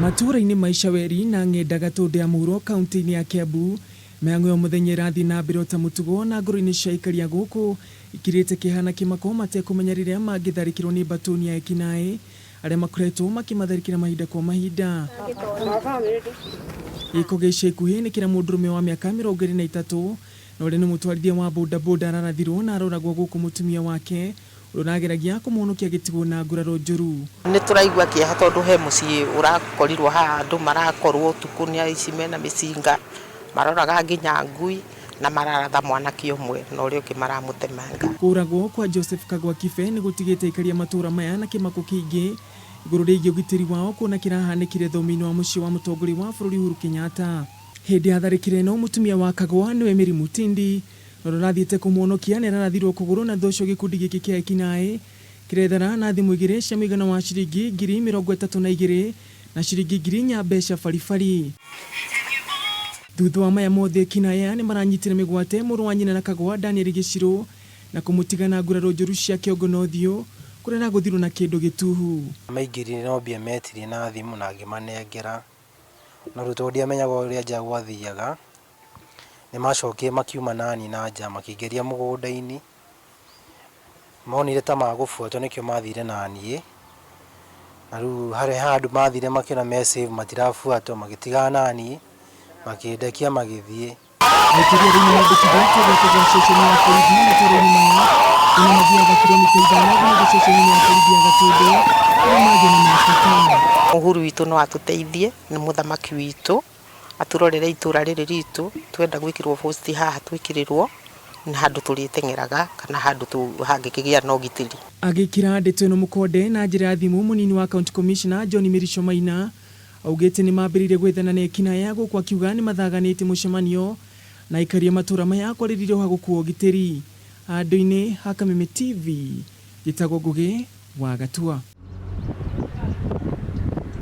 Matura-ini maisha weri na ng'enda Gatundu ya Mũhuro kaunti-ini ya Kiambu mĩhang'o ya mũthenya ĩrathiĩ na mbere ta mũtugo na ngoro-ini cia aikaria gũkũ ikirĩte kĩhana kĩmako matekũmenya rĩrĩa mangĩtharĩkĩrwo nĩ mbatũni ya ekinaĩ arĩa makoretwo makĩmatharĩkĩra mahinda kwa mahinda. Gĩko gĩa ica ikuhĩ nĩ kĩrĩa mũndũrũme wa mĩaka 23 na ũrĩa nĩ mũtwarithia wa bodaboda ararathirwo na aroragwo gũkũ mũtumia wake urageragia kumuhonokia gĩtigwo na nguraro njũru. Nĩ tũraigua kĩeha tondũ he mũciĩ ũrakorirwo haha andũ marakorwo ũtukũ nĩ aici mena mĩcinga maroraga nginya ngui na mararatha mwanake ũmwe na ũrĩa ũngĩ maramũtemanga. Kũragwo kwa Joseph Kagwa Kibe nĩ gũtigĩte aikaria matũra maya na kĩmako kĩingĩ igũrũ rĩgiĩ ũgitĩri wao kuona kĩrahanĩkire thomi-inĩ wa mũciĩ wa mũtongoria wa bũrũri Uhuru Kenyatta. Hĩndĩ ya tharĩkĩro ĩno mũtumia wa Kagwa nĩwe Mary Mutindi na ũrathiĩte kũmuhonokia nĩ ararathirwo kũgũrũ na thũ ũcio gĩkundi gĩkĩ kĩa ekinaĩ kĩrethera na thimũ igĩrĩ cia mũigana wa ciringi 32,000 na ciringi 1,000 nya mbeca baribari. Thutha wa maya mothe ekinaĩ nĩ maranyitire mĩgwate mũrũ wa nyina na Kagwa Daniel Gĩchirũ na kũmũtiga na nguraro njũru cia kĩongo na ũthiũ kũrĩa na gũthirwo na kĩndũ gĩtuhu. Maingĩrire no mbia metirie na thimũ na ngĩmanengera na rũtũ ndiamenyaga ũrĩa nja gwathiaga nĩ macokie makiuma nani na nja makĩingĩria mũgũnda-inĩ monire ta magũbuatwo nĩkĩo mathire naniĩ na rĩu harĩa handũ mathire makĩona message matirabuatwo magĩtigana naniĩ makĩndekia magĩthiĩ. Aikaria rĩu nĩmandĩkithĩtio gwĩkĩra ceceni ya borithi matũra-inĩ maya na mathiaga kilomita 5 na ceceni ya borithi ya Gatundu na magĩ na mabata. Uhuru witũ no atũteithie nĩ mũthamaki witũ aturorere itũra rĩrĩ ritũ twenda gwĩkĩrwo post haha twĩkĩrĩrwo na handũ tũrĩteng'eraga kana handũ hangĩkĩgĩa na ũgitĩri. Agĩkĩra ndeto ĩno mũkonde na njĩra ya thimũ mũnini wa County Commissioner John Mirisho Maina augĩte nĩ mambĩrĩirie gwethana na ekinaĩ gũkũ akiuga nĩ mathaganĩte mũcemanio na aikaria matũra maya kwarĩrĩrio ha gũkuo ũgitĩri. Handũ-inĩ ha Kameme TV gĩtagwo Ngũgĩ wa Gatua.